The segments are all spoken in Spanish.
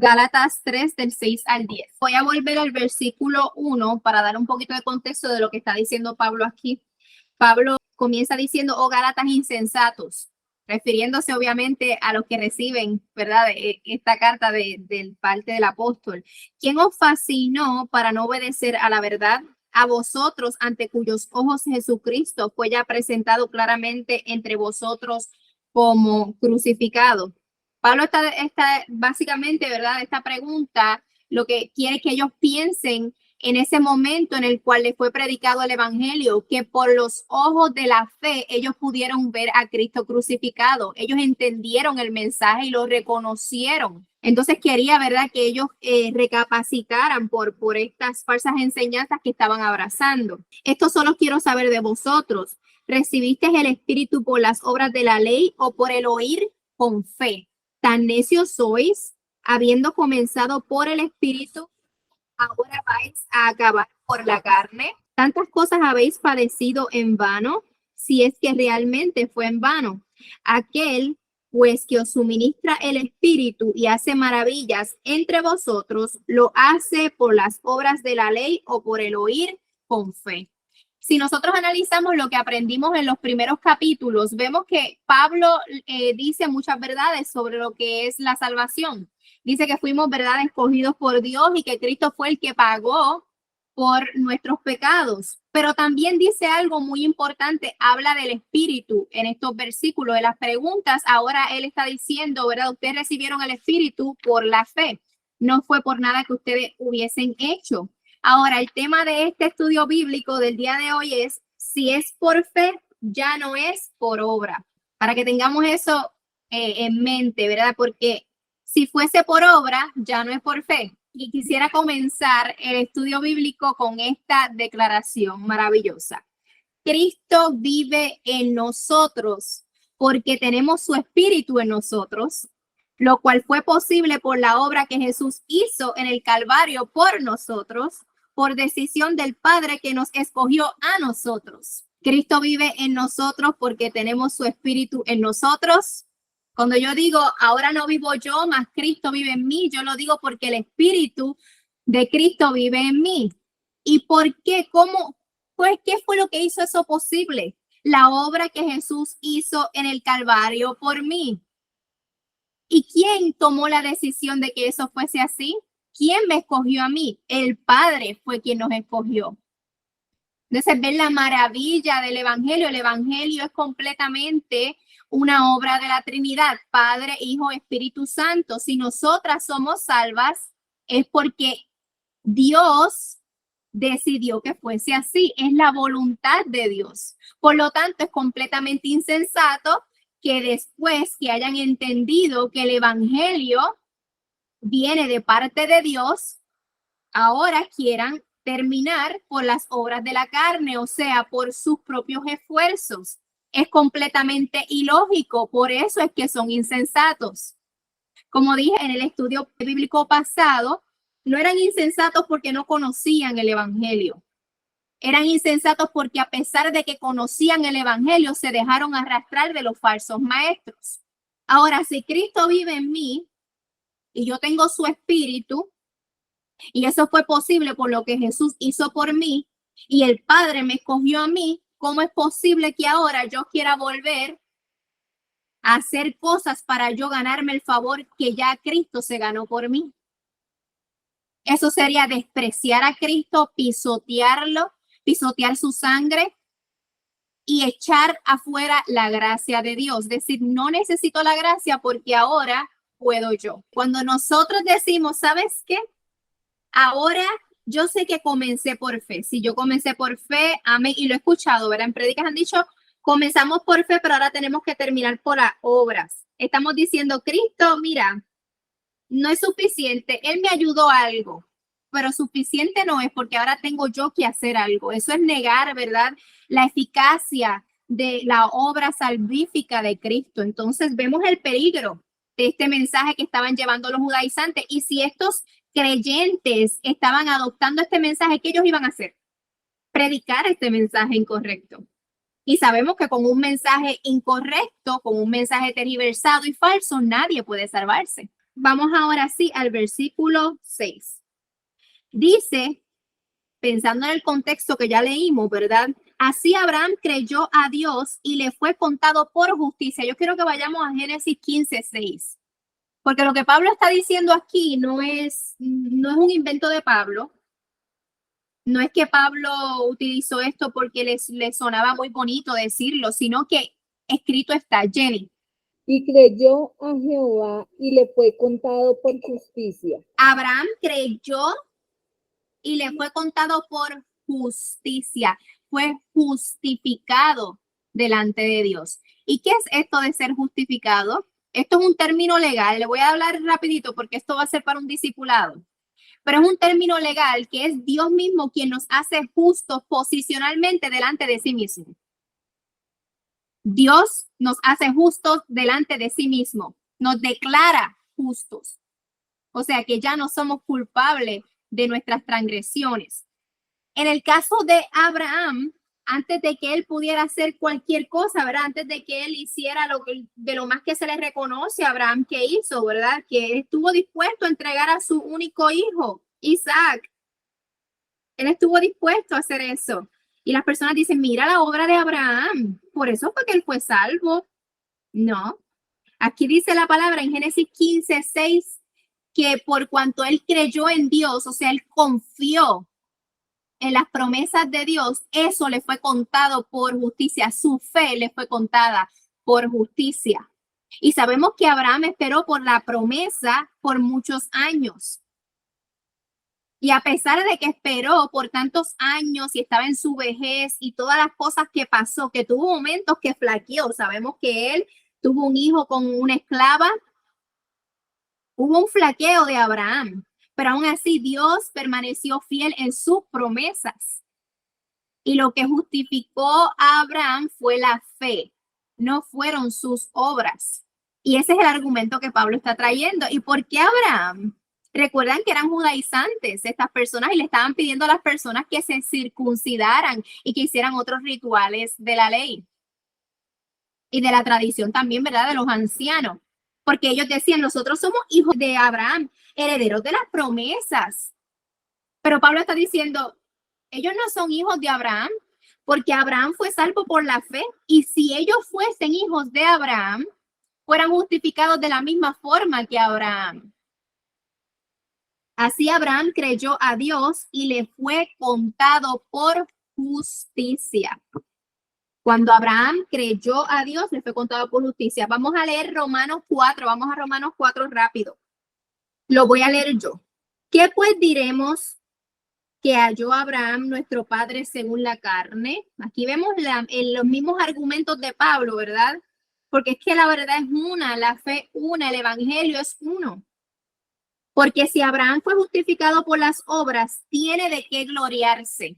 Gálatas 3 del 6 al 10. Voy a volver al versículo 1 para dar un poquito de contexto de lo que está diciendo Pablo aquí. Pablo comienza diciendo, oh Gálatas insensatos, refiriéndose obviamente a los que reciben, ¿verdad? Esta carta de parte del apóstol. ¿Quién os fascinó para no obedecer a la verdad? A vosotros, ante cuyos ojos Jesucristo fue ya presentado claramente entre vosotros como crucificado. Pablo está básicamente, ¿verdad? Esta pregunta lo que quiere que ellos piensen en ese momento en el cual les fue predicado el evangelio, que por los ojos de la fe ellos pudieron ver a Cristo crucificado. Ellos entendieron el mensaje y lo reconocieron. Entonces quería, ¿verdad?, que ellos recapacitaran por estas falsas enseñanzas que estaban abrazando. Esto solo quiero saber de vosotros. ¿Recibisteis el Espíritu por las obras de la ley o por el oír con fe? ¿Tan necios sois, habiendo comenzado por el Espíritu, ahora vais a acabar por la carne? Tantas cosas habéis padecido en vano, si es que realmente fue en vano. Aquel, pues, que os suministra el Espíritu y hace maravillas entre vosotros, ¿lo hace por las obras de la ley o por el oír con fe? Si nosotros analizamos lo que aprendimos en los primeros capítulos, vemos que Pablo dice muchas verdades sobre lo que es la salvación. Dice que fuimos, ¿verdad?, escogidos por Dios y que Cristo fue el que pagó por nuestros pecados. Pero también dice algo muy importante, habla del Espíritu en estos versículos, de las preguntas. Ahora él está diciendo, ¿verdad? Ustedes recibieron el Espíritu por la fe, no fue por nada que ustedes hubiesen hecho. Ahora, el tema de este estudio bíblico del día de hoy es, si es por fe, ya no es por obra. Para que tengamos eso en mente, ¿verdad? Porque si fuese por obra, ya no es por fe. Y quisiera comenzar el estudio bíblico con esta declaración maravillosa. Cristo vive en nosotros porque tenemos su espíritu en nosotros, lo cual fue posible por la obra que Jesús hizo en el Calvario por nosotros, por decisión del Padre que nos escogió a nosotros. Cristo vive en nosotros porque tenemos su espíritu en nosotros. Cuando yo digo, ahora no vivo yo, más Cristo vive en mí, yo lo digo porque el Espíritu de Cristo vive en mí. ¿Y por qué? ¿Cómo? Pues, ¿qué fue lo que hizo eso posible? La obra que Jesús hizo en el Calvario por mí. ¿Y quién tomó la decisión de que eso fuese así? ¿Quién me escogió a mí? El Padre fue quien nos escogió. Entonces, ver la maravilla del Evangelio. El Evangelio es completamente una obra de la Trinidad, Padre, Hijo, Espíritu Santo. Si nosotras somos salvas, es porque Dios decidió que fuese así. Es la voluntad de Dios. Por lo tanto, es completamente insensato que después que hayan entendido que el Evangelio viene de parte de Dios, ahora quieran terminar por las obras de la carne, o sea, por sus propios esfuerzos. Es completamente ilógico, por eso es que son insensatos. Como dije en el estudio bíblico pasado, no eran insensatos porque no conocían el Evangelio. Eran insensatos porque a pesar de que conocían el Evangelio, se dejaron arrastrar de los falsos maestros. Ahora, si Cristo vive en mí y yo tengo su espíritu, y eso fue posible por lo que Jesús hizo por mí, y el Padre me escogió a mí, ¿cómo es posible que ahora yo quiera volver a hacer cosas para yo ganarme el favor que ya Cristo se ganó por mí? Eso sería despreciar a Cristo, pisotearlo, pisotear su sangre y echar afuera la gracia de Dios. Es decir, no necesito la gracia porque ahora puedo yo. Cuando nosotros decimos, ¿sabes qué? Ahora yo sé que comencé por fe. Si yo comencé por fe, amén, y lo he escuchado, ¿verdad? En prédicas han dicho, comenzamos por fe, pero ahora tenemos que terminar por las obras. Estamos diciendo, Cristo, mira, no es suficiente. Él me ayudó a algo, pero suficiente no es porque ahora tengo yo que hacer algo. Eso es negar, ¿verdad?, la eficacia de la obra salvífica de Cristo. Entonces vemos el peligro de este mensaje que estaban llevando los judaizantes. Y si estos creyentes estaban adoptando este mensaje, ¿qué ellos iban a hacer? Predicar este mensaje incorrecto. Y sabemos que con un mensaje incorrecto, con un mensaje tergiversado y falso, nadie puede salvarse. vamos ahora sí al versículo 6. Dice, pensando en el contexto que ya leímos, ¿verdad? Así Abraham creyó a Dios y le fue contado por justicia. Yo quiero que vayamos a Génesis 15:6, porque lo que Pablo está diciendo aquí no es un invento de Pablo. No es que Pablo utilizó esto porque le sonaba muy bonito decirlo, sino que escrito está, Jenny. Y creyó a Jehová y le fue contado por justicia. Abraham creyó y le fue contado por justicia. Fue justificado delante de Dios. ¿Y qué es esto de ser justificado? Esto es un término legal. Le voy a hablar rapidito porque esto va a ser para un discipulado. Pero es un término legal que es Dios mismo quien nos hace justos posicionalmente delante de sí mismo. Dios nos hace justos delante de sí mismo, nos declara justos. O sea que ya no somos culpables de nuestras transgresiones. En el caso de Abraham, antes de que él pudiera hacer cualquier cosa, ¿verdad? Antes de que él hiciera de lo más que se le reconoce a Abraham que hizo, ¿verdad? Que estuvo dispuesto a entregar a su único hijo, Isaac. Él estuvo dispuesto a hacer eso. Y las personas dicen, mira la obra de Abraham, por eso fue que él fue salvo. No, aquí dice la palabra en Génesis 15:6 que por cuanto él creyó en Dios, o sea, él confió en las promesas de Dios, eso le fue contado por justicia, su fe le fue contada por justicia. Y sabemos que Abraham esperó por la promesa por muchos años. Y a pesar de que esperó por tantos años y estaba en su vejez y todas las cosas que pasó, que tuvo momentos que flaqueó, sabemos que él tuvo un hijo con una esclava, hubo un flaqueo de Abraham, pero aún así Dios permaneció fiel en sus promesas. Y lo que justificó a Abraham fue la fe, no fueron sus obras. Y ese es el argumento que Pablo está trayendo. ¿Y por qué Abraham? Recuerdan que eran judaizantes estas personas y le estaban pidiendo a las personas que se circuncidaran y que hicieran otros rituales de la ley y de la tradición también, ¿verdad? De los ancianos. Porque ellos decían, nosotros somos hijos de Abraham, herederos de las promesas. Pero Pablo está diciendo, ellos no son hijos de Abraham, porque Abraham fue salvo por la fe. Y si ellos fuesen hijos de Abraham, fueran justificados de la misma forma que Abraham. Así Abraham creyó a Dios y le fue contado por justicia. Cuando Abraham creyó a Dios, le fue contado por justicia. Vamos a leer Romanos 4, vamos a Romanos 4 rápido. Lo voy a leer yo. ¿Qué pues diremos que halló Abraham, nuestro padre, según la carne? Aquí vemos los mismos argumentos de Pablo, ¿verdad? Porque es que la verdad es una, la fe una, el evangelio es uno. Porque si Abraham fue justificado por las obras, tiene de qué gloriarse.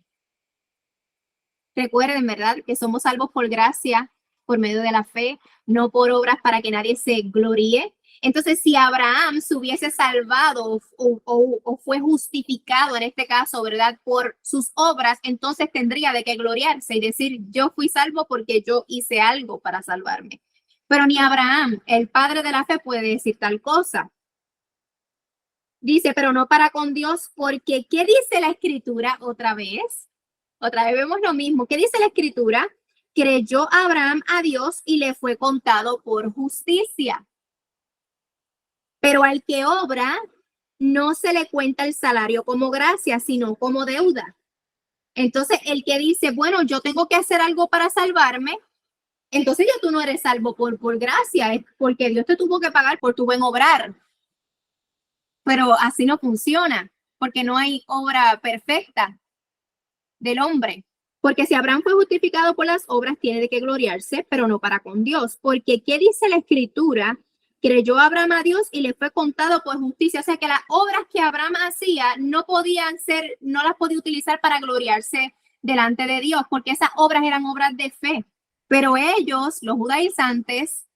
Recuerden, ¿verdad? Que somos salvos por gracia, por medio de la fe, no por obras para que nadie se gloríe. Entonces, si Abraham se hubiese salvado o fue justificado en este caso, ¿verdad? Por sus obras, entonces tendría de qué gloriarse y decir, yo fui salvo porque yo hice algo para salvarme. Pero ni Abraham, el padre de la fe, puede decir tal cosa. Dice, pero no para con Dios, porque ¿qué dice la escritura otra vez? Otra vez vemos lo mismo. ¿Qué dice la escritura? Creyó Abraham a Dios y le fue contado por justicia. Pero al que obra, no se le cuenta el salario como gracia, sino como deuda. Entonces, el que dice, bueno, yo tengo que hacer algo para salvarme, entonces ya tú no eres salvo por gracia, es porque Dios te tuvo que pagar por tu buen obrar. Pero así no funciona, porque no hay obra perfecta del hombre. Porque si Abraham fue justificado por las obras, tiene de qué gloriarse, pero no para con Dios. Porque ¿qué dice la escritura? Creyó Abraham a Dios y le fue contado por justicia. O sea que las obras que Abraham hacía no podían ser, no las podía utilizar para gloriarse delante de Dios, porque esas obras eran obras de fe. Pero ellos, los judaizantes,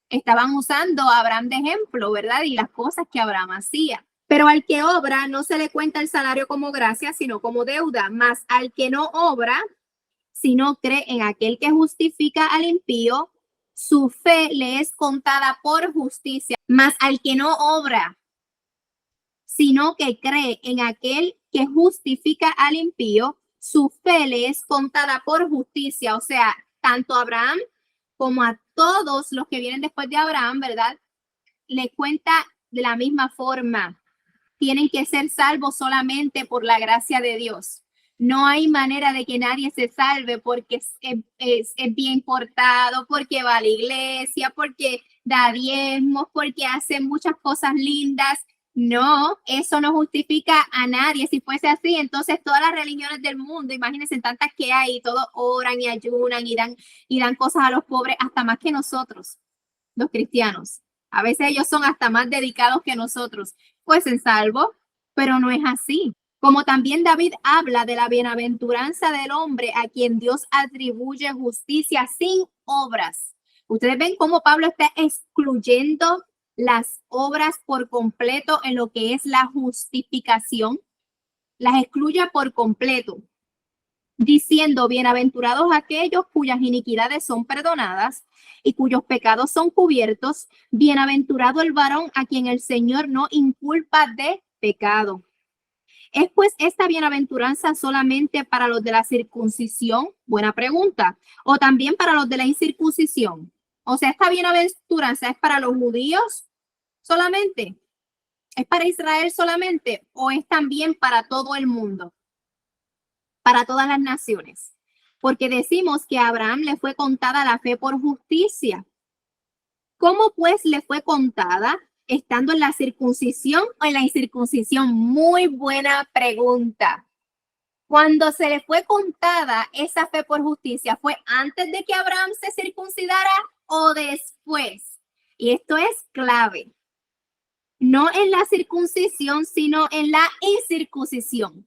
estaban usando a Abraham de ejemplo, ¿verdad? Y las cosas que Abraham hacía. Pero al que obra no se le cuenta el salario como gracia, sino como deuda. Mas al que no obra, sino cree en aquel que justifica al impío, su fe le es contada por justicia, mas al que no obra, sino que cree en aquel que justifica al impío, su fe le es contada por justicia. O sea, tanto a Abraham como a todos los que vienen después de Abraham, ¿verdad? Le cuenta de la misma forma. Tienen que ser salvos solamente por la gracia de Dios. No hay manera de que nadie se salve porque es bien portado, porque va a la iglesia, porque da diezmos, porque hace muchas cosas lindas. No, eso no justifica a nadie. Si fuese así, entonces todas las religiones del mundo, imagínense tantas que hay, todos oran y ayunan y dan cosas a los pobres, hasta más que nosotros, los cristianos. A veces ellos son hasta más dedicados que nosotros. Pues en salvo, pero no es así. Como también David habla de la bienaventuranza del hombre a quien Dios atribuye justicia sin obras. Ustedes ven cómo Pablo está excluyendo las obras por completo en lo que es la justificación. Las excluye por completo, diciendo: bienaventurados aquellos cuyas iniquidades son perdonadas y cuyos pecados son cubiertos. Bienaventurado el varón a quien el Señor no inculpa de pecado. ¿Es pues esta bienaventuranza solamente para los de la circuncisión? Buena pregunta. ¿O también para los de la incircuncisión? O sea, ¿esta bienaventuranza es para los judíos solamente? ¿Es para Israel solamente? ¿O es también para todo el mundo? Para todas las naciones. Porque decimos que a Abraham le fue contada la fe por justicia. ¿Cómo pues le fue contada? ¿Estando en la circuncisión o en la incircuncisión? Muy buena pregunta. Cuando se le fue contada esa fe por justicia, ¿fue antes de que Abraham se circuncidara o después? Y esto es clave. No en la circuncisión, sino en la incircuncisión.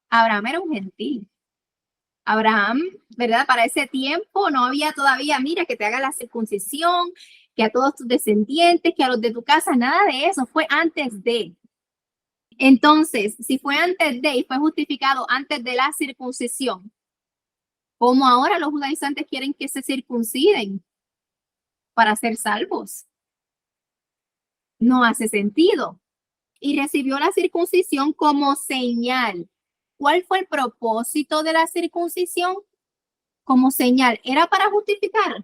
Abraham era un gentil. Abraham, ¿verdad? Para ese tiempo no había todavía, mira, que te haga la circuncisión, que a todos tus descendientes, que a los de tu casa, nada de eso, fue antes de. Entonces, si fue antes de y fue justificado antes de la circuncisión, ¿cómo ahora los judaizantes quieren que se circunciden para ser salvos? No hace sentido. Y recibió la circuncisión como señal. ¿Cuál fue el propósito de la circuncisión? Como señal. ¿Era para justificar?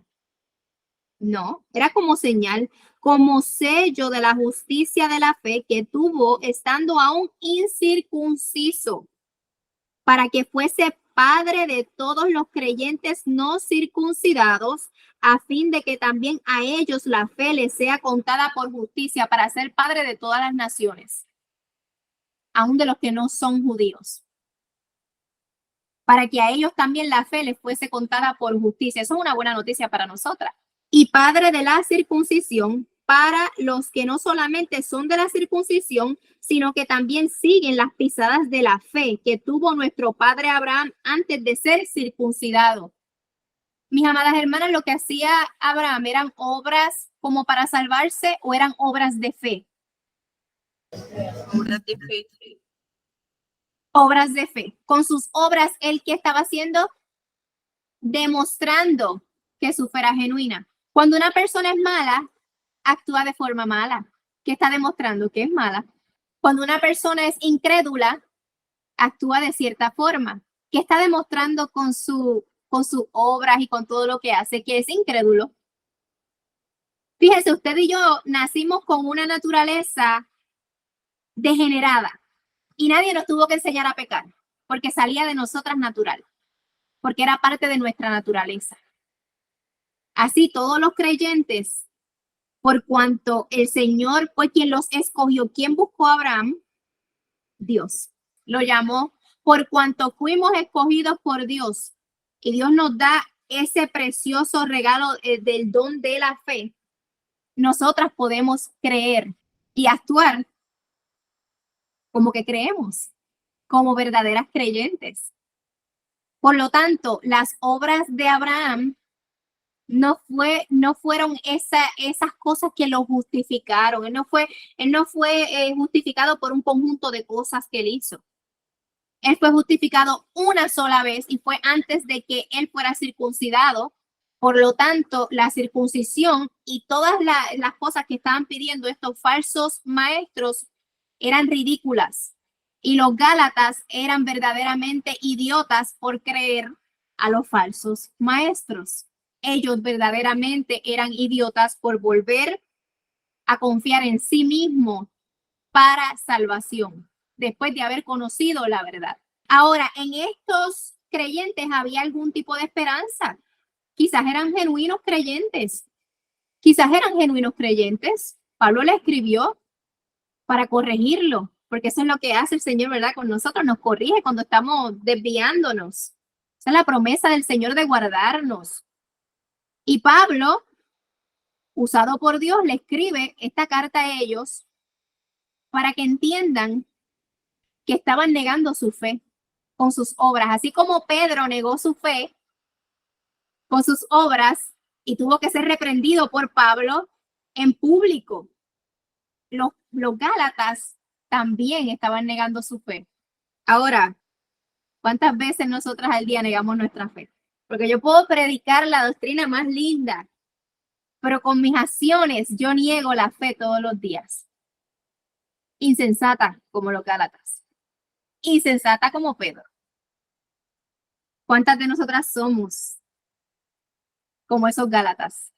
No, era como señal, como sello de la justicia de la fe que tuvo estando aún incircunciso, para que fuese padre de todos los creyentes no circuncidados, a fin de que también a ellos la fe les sea contada por justicia, para ser padre de todas las naciones, aún de los que no son judíos, para que a ellos también la fe les fuese contada por justicia. Eso es una buena noticia para nosotras. Y padre de la circuncisión para los que no solamente son de la circuncisión, sino que también siguen las pisadas de la fe que tuvo nuestro padre Abraham antes de ser circuncidado. Mis amadas hermanas, lo que hacía Abraham, ¿eran obras como para salvarse o eran obras de fe? Obras de fe. Obras de fe. Con sus obras, ¿él qué estaba haciendo? Demostrando que su fe era genuina. Cuando una persona es mala, actúa de forma mala. ¿Qué está demostrando? Que es mala. Cuando una persona es incrédula, actúa de cierta forma. ¿Qué está demostrando con sus obras y con todo lo que hace? Que es incrédulo. Fíjese, usted y yo nacimos con una naturaleza degenerada y nadie nos tuvo que enseñar a pecar porque salía de nosotras natural, porque era parte de nuestra naturaleza. Así todos los creyentes, por cuanto el Señor fue quien los escogió, ¿quién buscó a Abraham? Dios. Lo llamó por cuanto fuimos escogidos por Dios y Dios nos da ese precioso regalo del don de la fe. Nosotras podemos creer y actuar como que creemos, como verdaderas creyentes. Por lo tanto, las obras de Abraham no fueron esas cosas que lo justificaron. Él no fue justificado por un conjunto de cosas que él hizo. Él fue justificado una sola vez y fue antes de que él fuera circuncidado Por lo tanto, la circuncisión y todas las cosas que estaban pidiendo estos falsos maestros eran ridículas. Y los gálatas eran verdaderamente idiotas por creer a los falsos maestros. Ellos verdaderamente eran idiotas por volver a confiar en sí mismos para salvación, después de haber conocido la verdad. Ahora, en estos creyentes había algún tipo de esperanza. Quizás eran genuinos creyentes. Pablo le escribió para corregirlo, porque eso es lo que hace el Señor, ¿verdad? Con nosotros nos corrige cuando estamos desviándonos. Esa es la promesa del Señor de guardarnos. Y Pablo, usado por Dios, le escribe esta carta a ellos para que entiendan que estaban negando su fe con sus obras, así como Pedro negó su fe con sus obras y tuvo que ser reprendido por Pablo en público. Los gálatas también estaban negando su fe. Ahora, ¿cuántas veces nosotras al día negamos nuestra fe? Porque yo puedo predicar la doctrina más linda, pero con mis acciones yo niego la fe todos los días. Insensata como los gálatas. Insensata como Pedro. ¿Cuántas de nosotras somos como esos gálatas?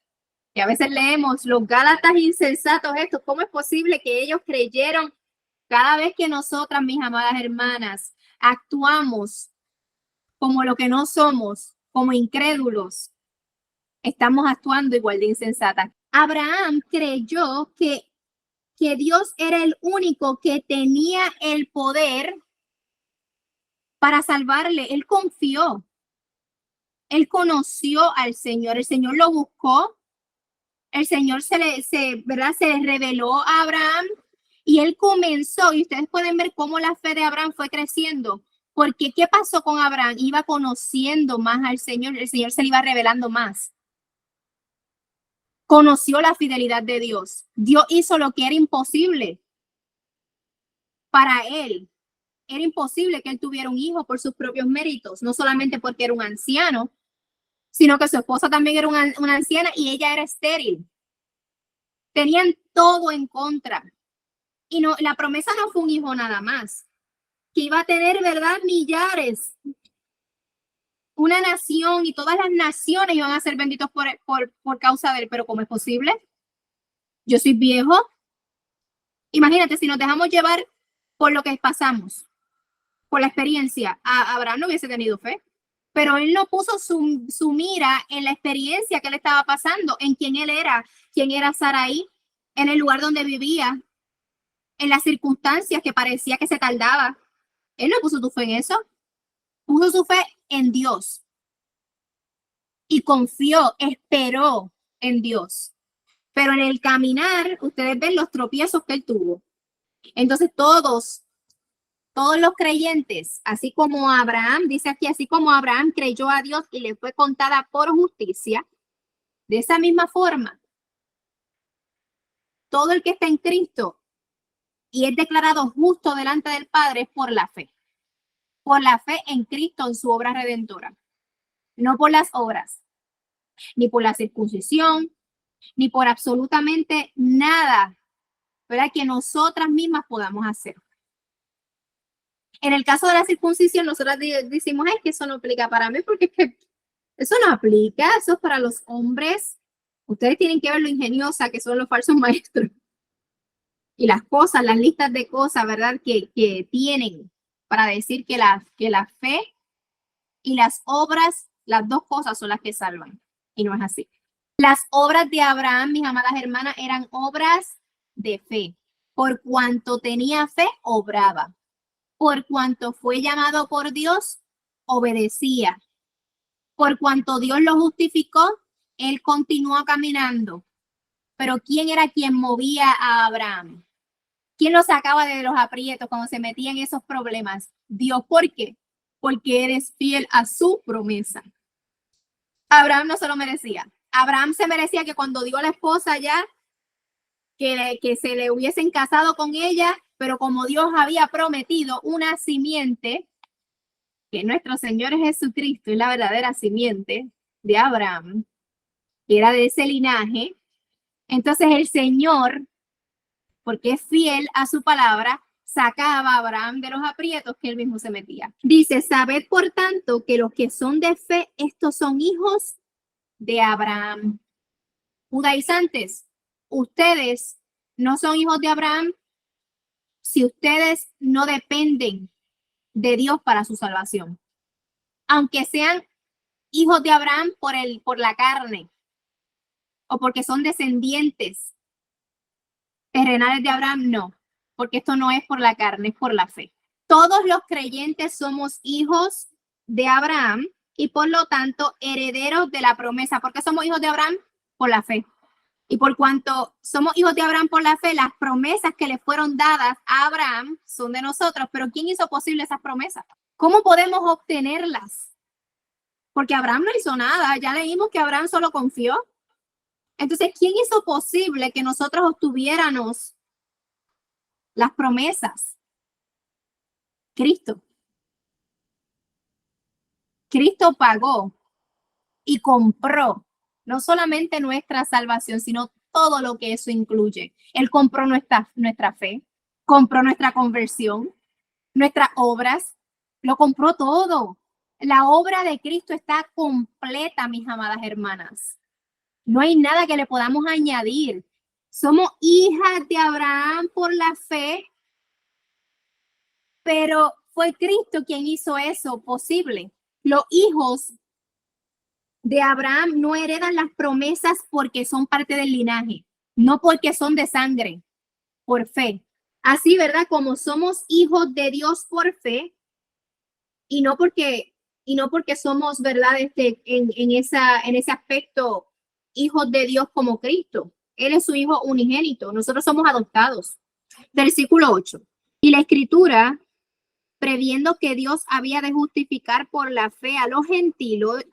Y a veces leemos los gálatas insensatos estos. ¿Cómo es posible que ellos creyeron? Cada vez que nosotras, mis amadas hermanas, actuamos como lo que no somos, como incrédulos, estamos actuando igual de insensatas. Abraham creyó que Dios era el único que tenía el poder para salvarle. Él confió. Él conoció al Señor. El Señor lo buscó. El Señor ¿verdad? Se le reveló a Abraham y él comenzó, y ustedes pueden ver cómo la fe de Abraham fue creciendo, porque ¿qué pasó con Abraham? Iba conociendo más al Señor, el Señor se le iba revelando más. Conoció la fidelidad de Dios. Dios hizo lo que era imposible para él. Era imposible que él tuviera un hijo por sus propios méritos, no solamente porque era un anciano, sino que su esposa también era una anciana y ella era estéril. Tenían todo en contra. Y no, la promesa no fue un hijo nada más, que iba a tener, ¿verdad? Millares, una nación, y todas las naciones iban a ser benditos por causa de él. Pero ¿cómo es posible? Yo soy viejo. Imagínate, si nos dejamos llevar por lo que pasamos, por la experiencia, Abraham no hubiese tenido fe. Pero él no puso su mira en la experiencia que él estaba pasando, en quién era Sarai, en el lugar donde vivía, en las circunstancias que parecía que se tardaba. Él no puso su fe en eso. Puso su fe en Dios. Y confió, esperó en Dios. Pero en el caminar, ustedes ven los tropiezos que él tuvo. Entonces todos los creyentes, así como Abraham, dice aquí, así como Abraham creyó a Dios y le fue contada por justicia, de esa misma forma, todo el que está en Cristo y es declarado justo delante del Padre es por la fe en Cristo, en su obra redentora, no por las obras, ni por la circuncisión, ni por absolutamente nada, ¿verdad? Que nosotras mismas podamos hacer. En el caso de la circuncisión, nosotras decimos, ay, que eso no aplica para mí, porque es que eso no aplica, eso es para los hombres. Ustedes tienen que ver lo ingeniosa que son los falsos maestros. Y las cosas, las listas de cosas, ¿verdad? Que tienen para decir que la fe y las obras, las dos cosas son las que salvan. Y no es así. Las obras de Abraham, mis amadas hermanas, eran obras de fe. Por cuanto tenía fe, obraba. Por cuanto fue llamado por Dios, obedecía. Por cuanto Dios lo justificó, él continuó caminando. Pero ¿quién era quien movía a Abraham? ¿Quién lo sacaba de los aprietos cuando se metía en esos problemas? Dios. ¿Por qué? Porque eres fiel a su promesa. Abraham no se lo merecía. Abraham se merecía que cuando dio a la esposa ya, que se le hubiesen casado con ella, pero como Dios había prometido una simiente, que nuestro Señor Jesucristo es la verdadera simiente de Abraham, era de ese linaje. Entonces el Señor, porque es fiel a su palabra, sacaba a Abraham de los aprietos que él mismo se metía. Dice, sabed por tanto que los que son de fe, estos son hijos de Abraham. Judaizantes, ustedes no son hijos de Abraham si ustedes no dependen de Dios para su salvación. Aunque sean hijos de Abraham por la carne o porque son descendientes terrenales de Abraham, no, porque esto no es por la carne, es por la fe. Todos los creyentes somos hijos de Abraham y por lo tanto herederos de la promesa. ¿Por qué somos hijos de Abraham? Por la fe. Y por cuanto somos hijos de Abraham por la fe, las promesas que le fueron dadas a Abraham son de nosotros. Pero ¿quién hizo posible esas promesas? ¿Cómo podemos obtenerlas? Porque Abraham no hizo nada. Ya leímos que Abraham solo confió. Entonces, ¿quién hizo posible que nosotros obtuviéramos las promesas? Cristo. Cristo pagó y compró no solamente nuestra salvación, sino todo lo que eso incluye. Él compró nuestra fe, compró nuestra conversión, nuestras obras, lo compró todo. La obra de Cristo está completa, mis amadas hermanas. No hay nada que le podamos añadir. Somos hijas de Abraham por la fe, pero fue Cristo quien hizo eso posible. Los hijos de Abraham no heredan las promesas porque son parte del linaje, no porque son de sangre, por fe. Así, ¿verdad? Como somos hijos de Dios por fe y no porque somos, ¿verdad? En ese aspecto, hijos de Dios como Cristo. Él es su hijo unigénito. Nosotros somos adoptados. Versículo 8. Y la escritura, previendo que Dios había de justificar por la fe a los gentiles,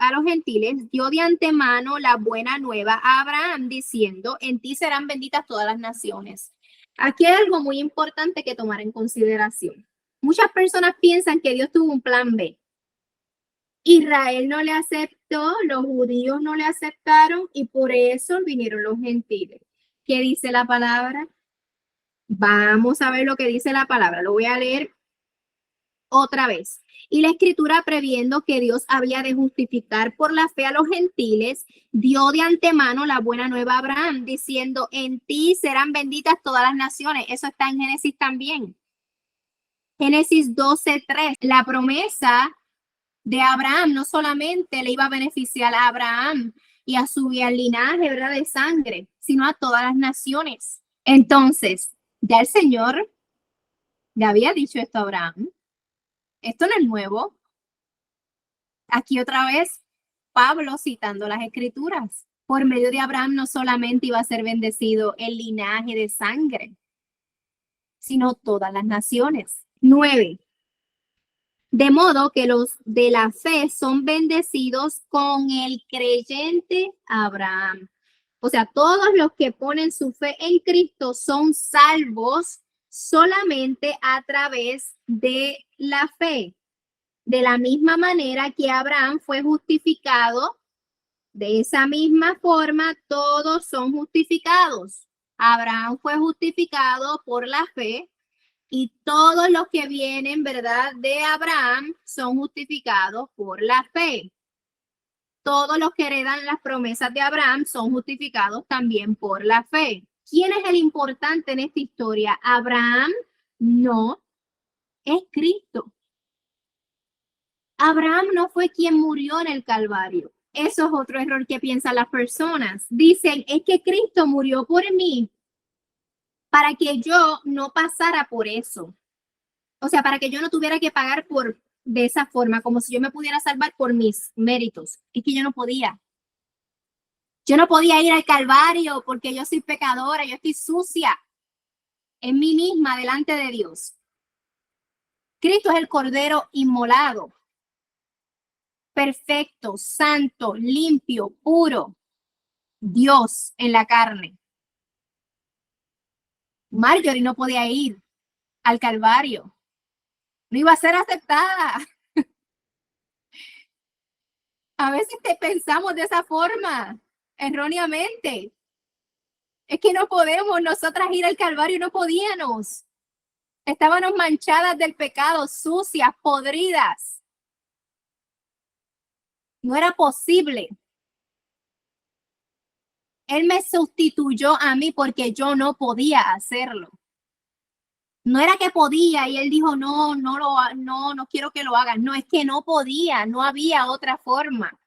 dio de antemano la buena nueva a Abraham, diciendo, en ti serán benditas todas las naciones. Aquí hay algo muy importante que tomar en consideración. Muchas personas piensan que Dios tuvo un plan B. Israel no le aceptó, los judíos no le aceptaron y por eso vinieron los gentiles. ¿Qué dice la palabra? Vamos a ver lo que dice la palabra. Lo voy a leer otra vez. Y la escritura, previendo que Dios había de justificar por la fe a los gentiles, dio de antemano la buena nueva a Abraham, diciendo, en ti serán benditas todas las naciones. Eso está en Génesis también. Génesis 12:3. La promesa de Abraham no solamente le iba a beneficiar a Abraham y a su linaje, ¿verdad?, de sangre, sino a todas las naciones. Entonces, ya el Señor le había dicho esto a Abraham. Esto no es nuevo. Aquí otra vez Pablo citando las escrituras. Por medio de Abraham no solamente iba a ser bendecido el linaje de sangre, sino todas las naciones. 9. De modo que los de la fe son bendecidos con el creyente Abraham. O sea, todos los que ponen su fe en Cristo son salvos solamente a través de la fe. De la misma manera que Abraham fue justificado, de esa misma forma todos son justificados. Abraham fue justificado por la fe y todos los que vienen, ¿verdad?, de Abraham son justificados por la fe. Todos los que heredan las promesas de Abraham son justificados también por la fe. ¿Quién es el importante en esta historia? ¿Abraham? No, es Cristo. Abraham no fue quien murió en el Calvario. Eso es otro error que piensan las personas. Dicen, es que Cristo murió por mí para que yo no pasara por eso. O sea, para que yo no tuviera que pagar de esa forma, como si yo me pudiera salvar por mis méritos. Es que yo no podía. Yo no podía ir al Calvario porque yo soy pecadora, yo estoy sucia en mí misma delante de Dios. Cristo es el Cordero inmolado, perfecto, santo, limpio, puro, Dios en la carne. Marjorie no podía ir al Calvario, no iba a ser aceptada. A veces pensamos de esa forma. erróneamente. Es que no podemos nosotras ir al Calvario, no podíamos. Estábamos manchadas del pecado, sucias, podridas. No era posible. Él me sustituyó a mí porque yo no podía hacerlo. No era que podía y él dijo, no quiero que lo hagan. No, es que no podía, no había otra forma.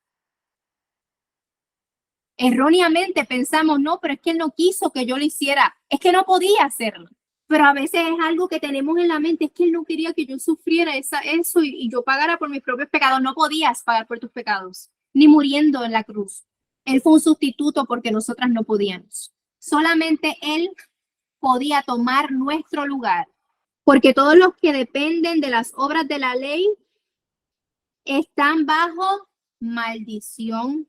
Erróneamente pensamos, no, pero es que él no quiso que yo lo hiciera. Es que no podía hacerlo. Pero a veces es algo que tenemos en la mente, es que él no quería que yo sufriera eso y yo pagara por mis propios pecados. No podías pagar por tus pecados, ni muriendo en la cruz. Él fue un sustituto porque nosotras no podíamos. Solamente él podía tomar nuestro lugar. Porque todos los que dependen de las obras de la ley están bajo maldición.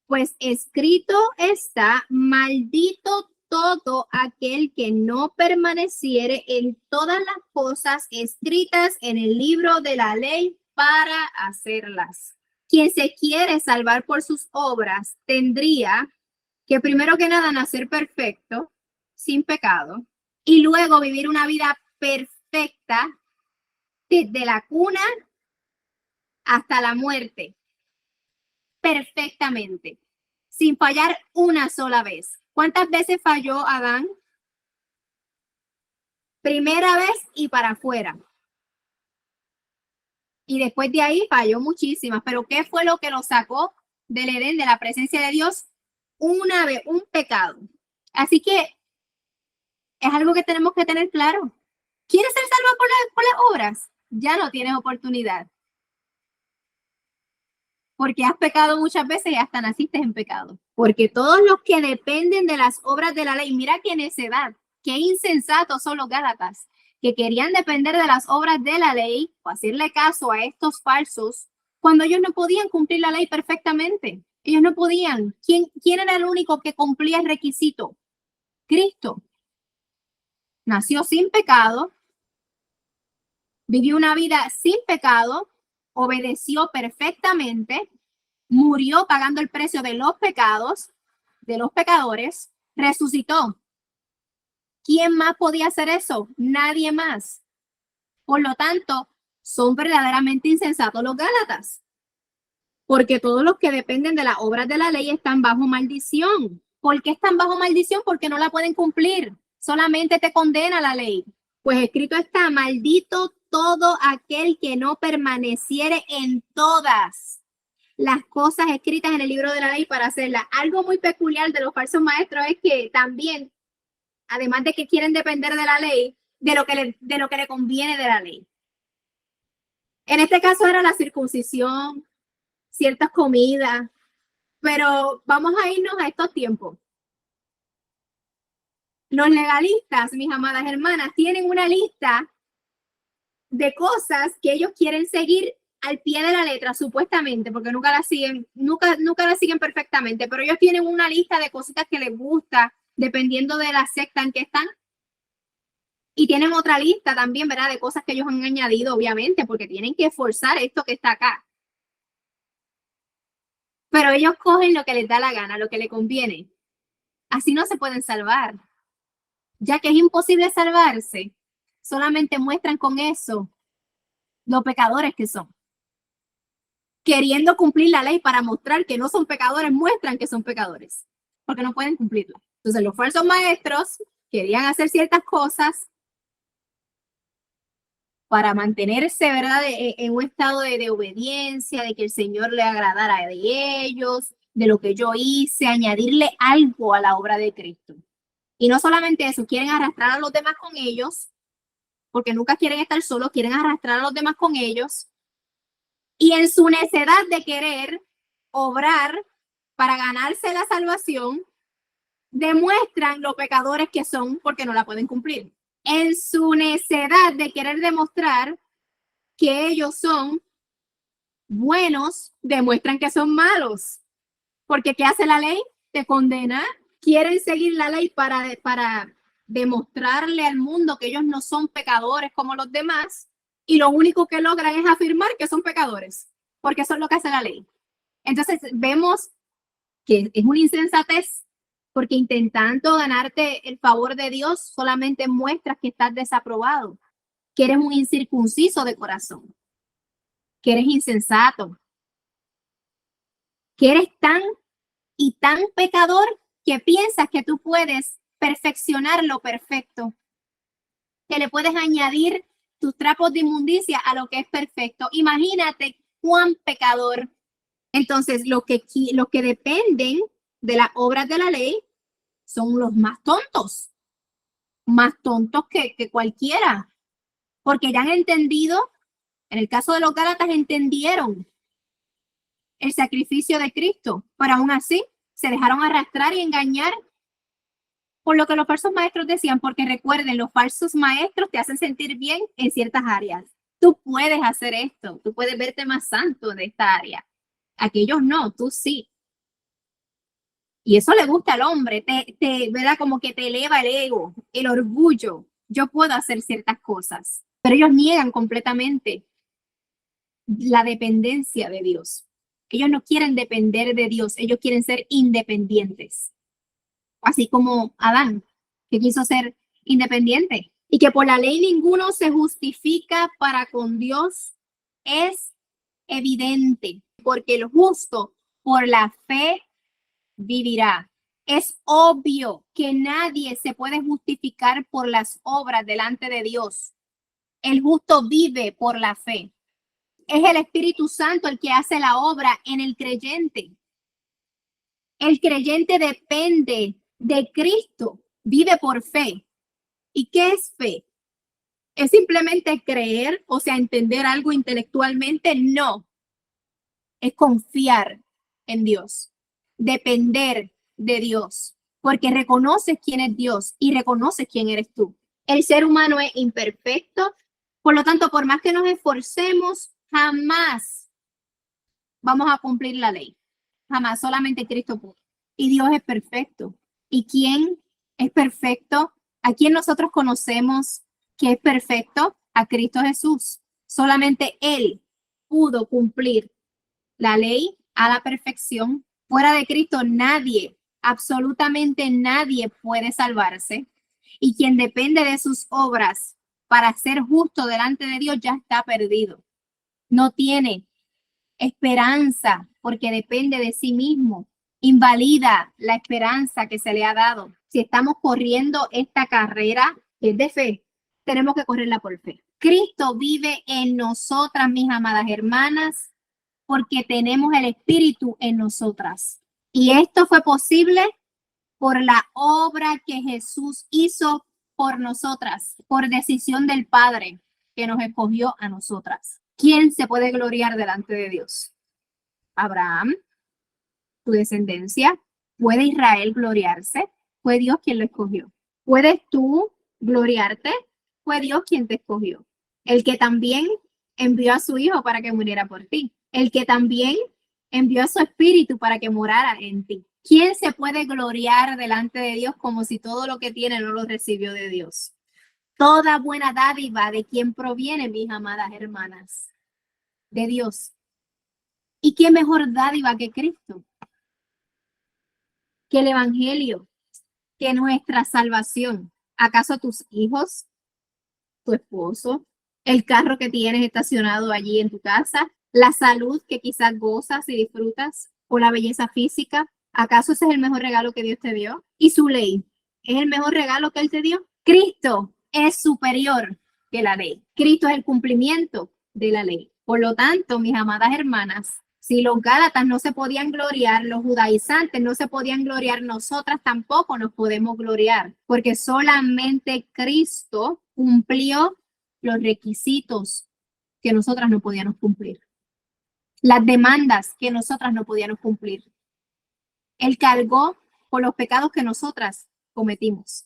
Pues escrito está, maldito todo aquel que no permaneciere en todas las cosas escritas en el libro de la ley para hacerlas. Quien se quiere salvar por sus obras tendría que primero que nada nacer perfecto, sin pecado, y luego vivir una vida perfecta desde la cuna hasta la muerte. Perfectamente, sin fallar una sola vez. ¿Cuántas veces falló Adán? Primera vez y para afuera. Y después de ahí falló muchísimas. Pero ¿qué fue lo que lo sacó del Edén, de la presencia de Dios? Una vez, un pecado. Así que es algo que tenemos que tener claro. ¿Quieres ser salvo por las obras? Ya no tienes oportunidad. Porque has pecado muchas veces y hasta naciste en pecado. Porque todos los que dependen de las obras de la ley, mira qué necedad, qué insensatos son los gálatas, que querían depender de las obras de la ley o hacerle caso a estos falsos, cuando ellos no podían cumplir la ley perfectamente. Ellos no podían. ¿Quién era el único que cumplía el requisito? Cristo. Nació sin pecado, vivió una vida sin pecado, obedeció perfectamente, murió pagando el precio de los pecados, de los pecadores, resucitó. ¿Quién más podía hacer eso? Nadie más. Por lo tanto, son verdaderamente insensatos los gálatas, porque todos los que dependen de las obras de la ley están bajo maldición. ¿Por qué están bajo maldición? Porque no la pueden cumplir. Solamente te condena la ley. Pues escrito está, maldito todo aquel que no permaneciere en todas las cosas escritas en el libro de la ley para hacerlas. Algo muy peculiar de los falsos maestros es que también, además de que quieren depender de la ley, de lo que le conviene de la ley. En este caso era la circuncisión, ciertas comidas, pero vamos a irnos a estos tiempos. Los legalistas, mis amadas hermanas, tienen una lista de cosas que ellos quieren seguir al pie de la letra, supuestamente, porque nunca la siguen perfectamente, pero ellos tienen una lista de cositas que les gusta, dependiendo de la secta en que están. Y tienen otra lista también, ¿verdad? De cosas que ellos han añadido, obviamente, porque tienen que forzar esto que está acá. Pero ellos cogen lo que les da la gana, lo que les conviene. Así no se pueden salvar. Ya que es imposible salvarse, solamente muestran con eso los pecadores que son. Queriendo cumplir la ley para mostrar que no son pecadores, muestran que son pecadores, porque no pueden cumplirla. Entonces los falsos maestros querían hacer ciertas cosas para mantenerse, ¿verdad?, en un estado de obediencia, de que el Señor le agradara de ellos, de lo que yo hice, añadirle algo a la obra de Cristo. Y no solamente eso, quieren arrastrar a los demás con ellos, porque nunca quieren estar solos, quieren arrastrar a los demás con ellos. Y en su necedad de querer obrar para ganarse la salvación, demuestran los pecadores que son porque no la pueden cumplir. En su necedad de querer demostrar que ellos son buenos, demuestran que son malos. Porque ¿qué hace la ley? Te condena. Quieren seguir la ley para demostrarle al mundo que ellos no son pecadores como los demás, y lo único que logran es afirmar que son pecadores, porque eso es lo que hace la ley. Entonces vemos que es una insensatez, porque intentando ganarte el favor de Dios solamente muestras que estás desaprobado, que eres un incircunciso de corazón, que eres insensato, que eres tan y tan pecador que piensas que tú puedes perfeccionar lo perfecto, que le puedes añadir tus trapos de inmundicia a lo que es perfecto. Imagínate cuán pecador. Entonces, los que dependen de las obras de la ley son los más tontos que cualquiera, porque ya han entendido, en el caso de los Gálatas, entendieron el sacrificio de Cristo, pero aún así se dejaron arrastrar y engañar por lo que los falsos maestros decían, porque recuerden, los falsos maestros te hacen sentir bien en ciertas áreas. Tú puedes hacer esto, tú puedes verte más santo de esta área. Aquellos no, tú sí. Y eso le gusta al hombre, ¿verdad? Como que te eleva el ego, el orgullo. Yo puedo hacer ciertas cosas, pero ellos niegan completamente la dependencia de Dios. Ellos no quieren depender de Dios, ellos quieren ser independientes. Así como Adán, que quiso ser independiente. Y que por la ley ninguno se justifica para con Dios es evidente, porque el justo por la fe vivirá. Es obvio que nadie se puede justificar por las obras delante de Dios. El justo vive por la fe. Es el Espíritu Santo el que hace la obra en el creyente. El creyente depende de Cristo, vive por fe. ¿Y qué es fe? ¿Es simplemente creer, o sea, entender algo intelectualmente? No. Es confiar en Dios, depender de Dios, porque reconoces quién es Dios y reconoces quién eres tú. El ser humano es imperfecto, por lo tanto, por más que nos esforcemos, jamás vamos a cumplir la ley. Jamás, solamente Cristo puede. Y Dios es perfecto. ¿Y quién es perfecto? ¿A quién nosotros conocemos que es perfecto? A Cristo Jesús. Solamente Él pudo cumplir la ley a la perfección. Fuera de Cristo nadie, absolutamente nadie puede salvarse. Y quien depende de sus obras para ser justo delante de Dios ya está perdido. No tiene esperanza porque depende de sí mismo. Invalida la esperanza que se le ha dado. Si estamos corriendo esta carrera que es de fe, tenemos que correrla por fe. Cristo vive en nosotras, mis amadas hermanas, porque tenemos el Espíritu en nosotras. Y esto fue posible por la obra que Jesús hizo por nosotras, por decisión del Padre que nos escogió a nosotras. ¿Quién se puede gloriar delante de Dios? Abraham, tu descendencia. ¿Puede Israel gloriarse? Fue Dios quien lo escogió. ¿Puedes tú gloriarte? Fue Dios quien te escogió. El que también envió a su Hijo para que muriera por ti. El que también envió a su Espíritu para que morara en ti. ¿Quién se puede gloriar delante de Dios como si todo lo que tiene no lo recibió de Dios? Toda buena dádiva, ¿de quién proviene, mis amadas hermanas? De Dios. ¿Y qué mejor dádiva que Cristo? Que el Evangelio, que nuestra salvación. ¿Acaso tus hijos, tu esposo, el carro que tienes estacionado allí en tu casa, la salud que quizás gozas y disfrutas, o la belleza física? ¿Acaso ese es el mejor regalo que Dios te dio? ¿Y su ley es el mejor regalo que Él te dio? Cristo es superior que la ley. Cristo es el cumplimiento de la ley. Por lo tanto, mis amadas hermanas, si los gálatas no se podían gloriar, los judaizantes no se podían gloriar, nosotras tampoco nos podemos gloriar, porque solamente Cristo cumplió los requisitos que nosotras no podíamos cumplir, las demandas que nosotras no podíamos cumplir. Él cargó por los pecados que nosotras cometimos.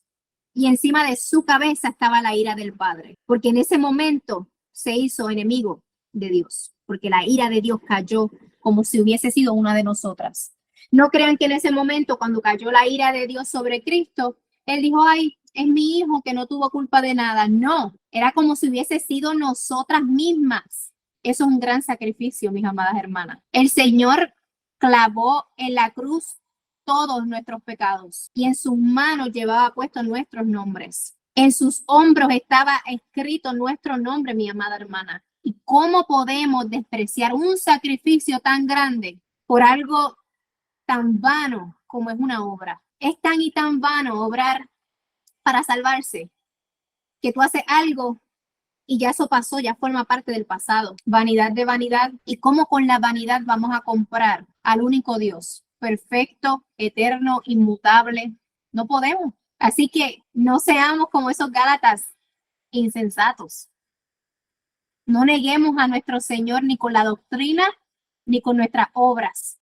Y encima de su cabeza estaba la ira del Padre, porque en ese momento se hizo enemigo de Dios, porque la ira de Dios cayó como si hubiese sido una de nosotras. No crean que en ese momento, cuando cayó la ira de Dios sobre Cristo, Él dijo, ay, es mi hijo que no tuvo culpa de nada. No, era como si hubiese sido nosotras mismas. Eso es un gran sacrificio, mis amadas hermanas. El Señor clavó en la cruz todos nuestros pecados y en sus manos llevaba puestos nuestros nombres. En sus hombros estaba escrito nuestro nombre, mi amada hermana. ¿Y cómo podemos despreciar un sacrificio tan grande por algo tan vano como es una obra? Es tan y tan vano obrar para salvarse que tú haces algo y ya eso pasó, ya forma parte del pasado. Vanidad de vanidad. ¿Y cómo con la vanidad vamos a comprar al único Dios? Perfecto, eterno, inmutable. No podemos. Así que no seamos como esos Gálatas insensatos. No neguemos a nuestro Señor ni con la doctrina ni con nuestras obras.